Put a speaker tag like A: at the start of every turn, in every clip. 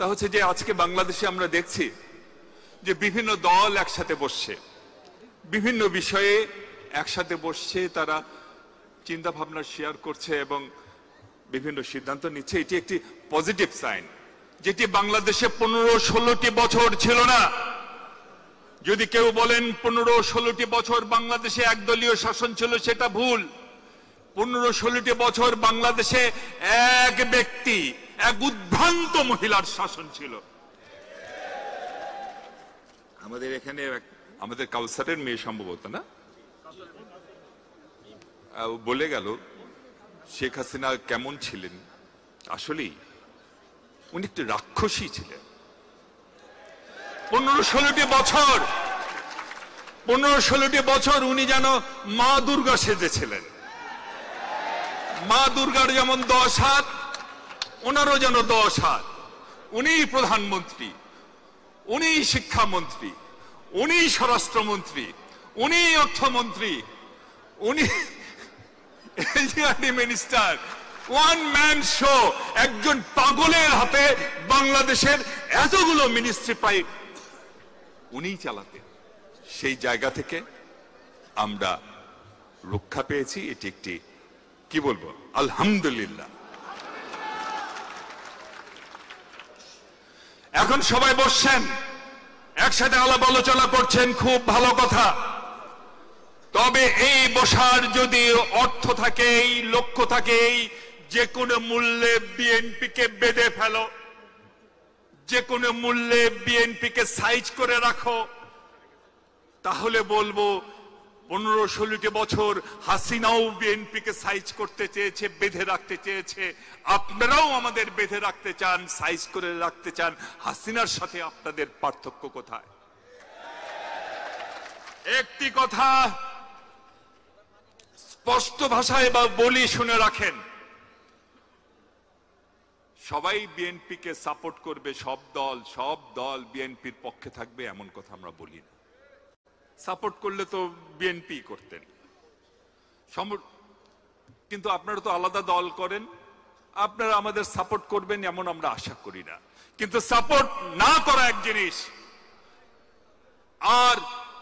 A: তা হচ্ছে যে আজকে বাংলাদেশে আমরা দেখছি যে বিভিন্ন দল একসাথে বসছে, বিভিন্ন বিষয়ে একসাথে বসছে, তারা চিন্তা ভাবনা শেয়ার করছে এবং বিভিন্ন সিদ্ধান্ত নিচ্ছে। এটি একটি পজিটিভ সাইন, যেটি বাংলাদেশে 15-16টি বছর ছিল না। যদি কেউ বলেন 15-16টি বছর বাংলাদেশে একদলীয় শাসন ছিল, সেটা ভুল। 15-16টি বছর বাংলাদেশে এক ব্যক্তি, এক উদ্ভ্রান্ত মহিলার শাসন ছিল। আমাদের এখানে আমাদের কাউসারের মেয়ে সম্ভবত না বলে গেল শেখ হাসিনা কেমন ছিলেন। আসলেই উনি একটি রাক্ষসী ছিলেন। 15-16টি বছর উনি যেন মা দুর্গা সেজেছিলেন। মা দুর্গার যেমন 10 হাত, ওনারও যেন 10 হাত। উনি প্রধানমন্ত্রী, উনি শিক্ষামন্ত্রী, উনি স্বরাষ্ট্রমন্ত্রী, উনি অর্থমন্ত্রী, উনি মিনিস্টার। One man show. একজন পাগলের হাতে বাংলাদেশের এতগুলো মিনিস্ট্রি প্রায় উনিই চালাতেন। সেই জায়গা থেকে আমরা রক্ষা পেয়েছি। এটি একটি কি বলবো, আলহামদুলিল্লাহ। এখন সবাই বসছেন, একসাথে আলাপ আলোচনা করছেন, খুব ভালো কথা। তবে এই বসার যদি অর্থ থাকে, এই লক্ষ্য থাকে, এই যে কোনো মূল্যে বিএনপিকে বেঁধে ফেলো, যে কোনো মূল্যে বিএনপিকে সাইজ করে রাখো, তাহলে বলবো 15-16টি বছর হাসিনাও বিএনপিকে সাইজ করতে চেয়েছে, বেঁধে রাখতে চেয়েছে। আপনারাও আমাদের বেঁধে রাখতে চান, সাইজ করে রাখতে চান। হাসিনার সাথে আপনাদের পার্থক্য কোথায়? একটি কথা স্পষ্ট ভাষায় বা বলি, শুনে রাখেন, সবাই বিএনপিকে সাপোর্ট করবে, সব দল বিএনপির পক্ষে থাকবে, এমন কথা আমরা বলি না। সাপোর্ট করলে তো বিএনপি করতেন, কিন্তু আপনারা তো আলাদা দল করেন, আপনারা আমাদের সাপোর্ট করবেন এমন আমরা আশা করি না। কিন্তু সাপোর্ট না করা এক জিনিস, আর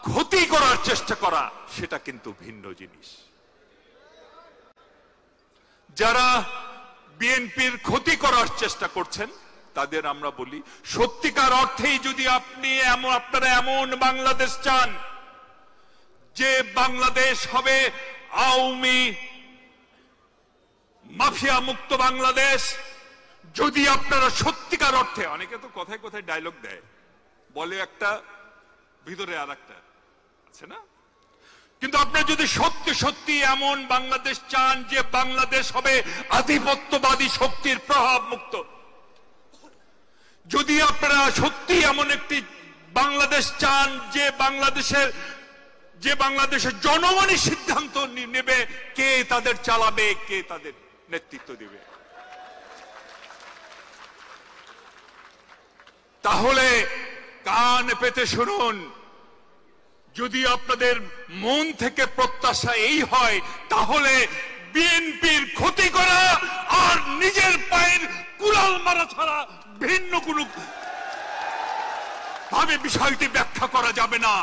A: ক্ষতি করার চেষ্টা করা সেটা কিন্তু ভিন্ন জিনিস। যারা বিএনপির ক্ষতি করার চেষ্টা করছেন তাদের আমরা বলি, সত্যিকার অর্থেই যদি আপনারা এমন বাংলাদেশ চান যে বাংলাদেশ হবে আওয়ামী মাফিয়া মুক্ত বাংলাদেশ, যদি আপনারা সত্যিকার অর্থে, অনেকে তো কথায় কথায় ডায়লগ দেয়, বলে একটা ভিতরে আর একটা আছে না, কিন্তু আপনি যদি সত্যি সত্যি এমন বাংলাদেশ চান যে বাংলাদেশ হবে আধিপত্যবাদী শক্তির প্রভাব মুক্ত, যদি আপনারা সত্যি এমন একটি বাংলাদেশ চান যে বাংলাদেশের জনগণই সিদ্ধান্ত নেবে কে তাদের চালাবে, কে তাদের নেতৃত্ব দেবে, তাহলে কান পেতে শুনুন। যদি আপনাদের মন থেকে প্রত্যাশা এই হয়, তাহলে বিএনপির ক্ষতি করা আর নিজের পায়ের কুড়াল মারা ছাড়া ভিন্ন কোনো ভাবে বিষয়টি ব্যাখ্যা করা যাবে না।